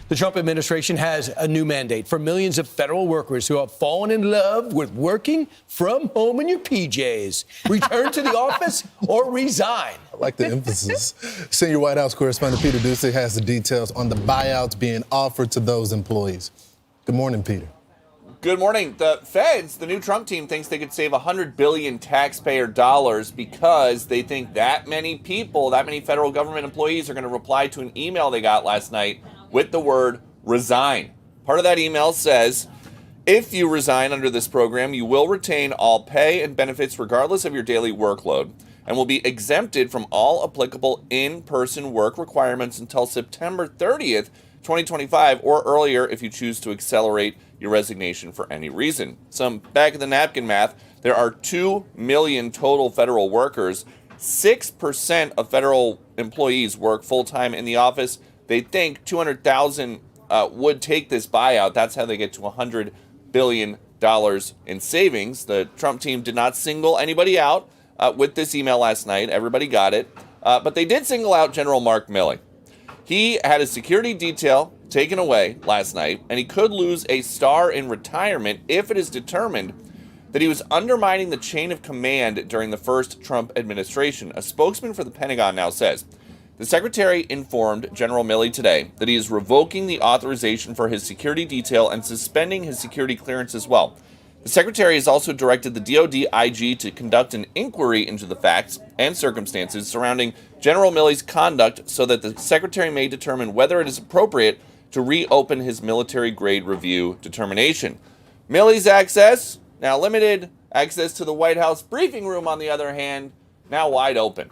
The Trump administration has a new mandate for millions of federal workers who have fallen in love with working from home in your PJs. Return to the office or resign. I like the emphasis. Senior White House correspondent Peter Doocy has the details on the buyouts being offered to those employees. Good morning, Peter. Good morning. The feds, the new Trump team, thinks they could save $100 billion taxpayer dollars because they think that many people, that many federal government employees are going to reply to an email they got last night with the word resign. Part of that email says, if you resign under this program, you will retain all pay and benefits regardless of your daily workload and will be exempted from all applicable in-person work requirements until September 30th, 2025, or earlier if you choose to accelerate your resignation for any reason. Some back-of-the-napkin math, there are 2 million total federal workers. 6% of federal employees work full-time in the office. They think 200,000 would take this buyout. That's how they get to $100 billion in savings. The Trump team did not single anybody out with this email last night. Everybody got it. But they did single out General Mark Milley. He had his security detail taken away last night, and he could lose a star in retirement if it is determined that he was undermining the chain of command during the first Trump administration. A spokesman for the Pentagon now says the secretary informed General Milley today that he is revoking the authorization for his security detail and suspending his security clearance as well. The secretary has also directed the DoD IG to conduct an inquiry into the facts and circumstances surrounding General Milley's conduct so that the secretary may determine whether it is appropriate to reopen his military-grade review determination. Milley's access, now limited. Access to the White House briefing room, on the other hand, now wide open.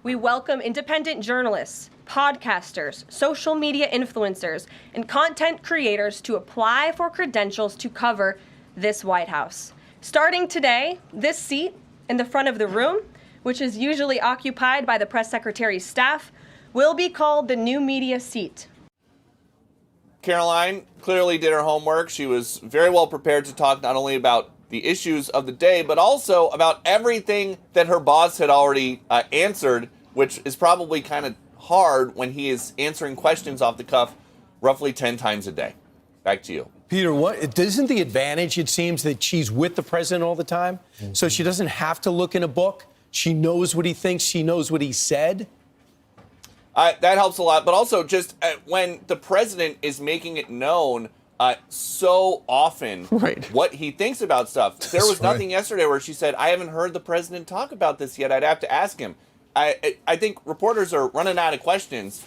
We welcome independent journalists, podcasters, social media influencers, and content creators to apply for credentials to cover this White House. Starting today, this seat in the front of the room, which is usually occupied by the press secretary's staff, will be called the new media seat. Caroline clearly did her homework. She was very well prepared to talk not only about the issues of the day, but also about everything that her boss had already answered, which is probably kind of hard when he is answering questions off the cuff roughly 10 times a day. Back to you. Peter, isn't the advantage, it seems, that she's with the president all the time? Mm-hmm. So she doesn't have to look in a book. She knows what he thinks. She knows what he said. That helps a lot. But also just when the president is making it known so often what he thinks about stuff. There was nothing yesterday where she said, I haven't heard the president talk about this yet. I'd have to ask him. I think reporters are running out of questions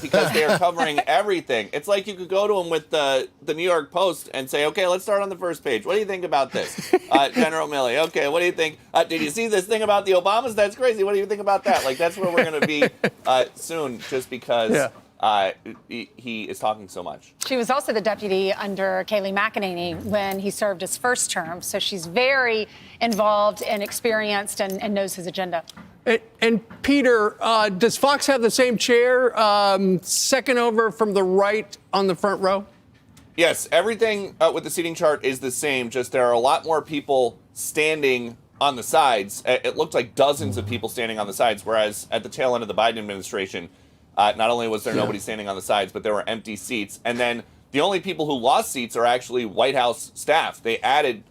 because they are covering everything. It's like you could go to him with the New York Post and say, okay, let's start on the first page. What do you think about this? General Milley, okay, what do you think? Did you see this thing about the Obamas? That's crazy. What do you think about that? Like, that's where we're going to be soon just because he is talking so much. She was also the deputy under Kayleigh McEnany when he served his first term. So she's very involved and experienced and knows his agenda. And Peter, does Fox have the same chair, second over from the right on the front row? Yes, everything with the seating chart is the same, just there are a lot more people standing on the sides. It looked like dozens of people standing on the sides, whereas at the tail end of the Biden administration, not only was there nobody standing on the sides, but there were empty seats. And then the only people who lost seats are actually White House staff. They added,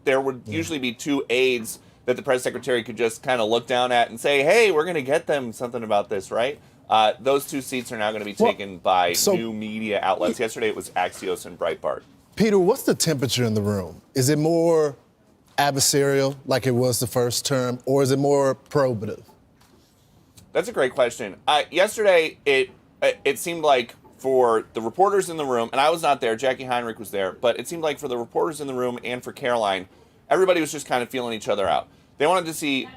there would usually be 2 aides that the press secretary could just kind of look down at and say, hey, we're going to get them something about this, right? Those 2 seats are now going to be taken by new media outlets. Yesterday it was Axios and Breitbart. Peter, what's the temperature in the room? Is it more adversarial like it was the first term, or is it more probative? That's a great question. Yesterday, it seemed like for the reporters in the room, and I was not there, Jackie Heinrich was there, but it seemed like for the reporters in the room and for Caroline, everybody was just kind of feeling each other out. They wanted to see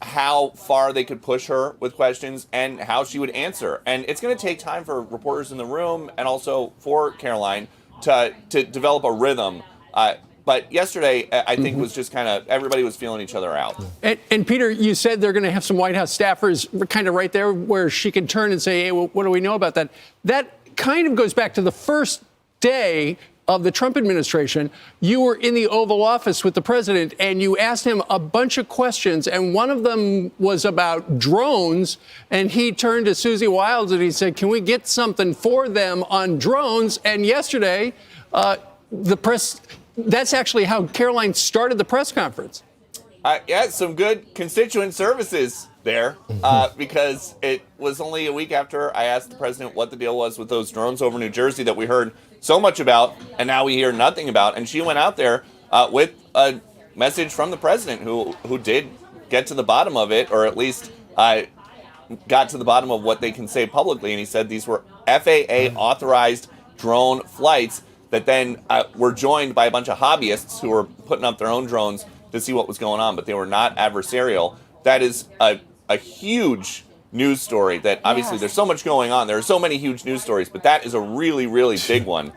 how far they could push her with questions and how she would answer. And it's going to take time for reporters in the room and also for Caroline to develop a rhythm. But yesterday, I think, was just kind of everybody was feeling each other out. And Peter, you said they're going to have some White House staffers kind of right there where she can turn and say, hey, well, what do we know about that? That kind of goes back to the first day of the Trump administration, you were in the Oval Office with the president and you asked him a bunch of questions. And one of them was about drones. And he turned to Susie Wiles and he said, can we get something for them on drones? And yesterday, the press, that's actually how Caroline started the press conference. Yeah, some good constituent services there, because it was only a week after I asked the president what the deal was with those drones over New Jersey that we heard so much about, and now we hear nothing about. And she went out there with a message from the president who did get to the bottom of it, or at least got to the bottom of what they can say publicly. And he said these were FAA-authorized drone flights that then were joined by a bunch of hobbyists who were putting up their own drones to see what was going on, but they were not adversarial. That is a huge news story that obviously there's so much going on. There are so many huge news stories, but that is a really, really big one.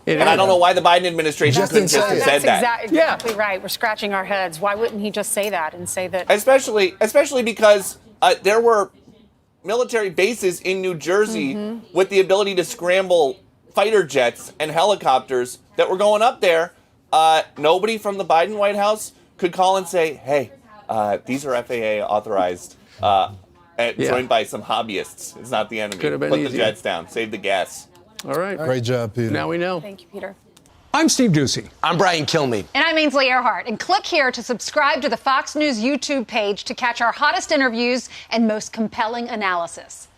And I don't know why the Biden administration couldn't just have said that. That's exactly right. We're scratching our heads. Why wouldn't he just say that and say that? Especially because there were military bases in New Jersey with the ability to scramble fighter jets and helicopters that were going up there. Nobody from the Biden White House could call and say, hey, these are FAA authorized, joined by some hobbyists. It's not the enemy. Could have been Put easier. the jets down. Save the gas. All right. Great job, Peter. Now we know. Thank you, Peter. I'm Steve Doocy. I'm Brian Kilmeade. And I'm Ainsley Earhart. And click here to subscribe to the Fox News YouTube page to catch our hottest interviews and most compelling analysis.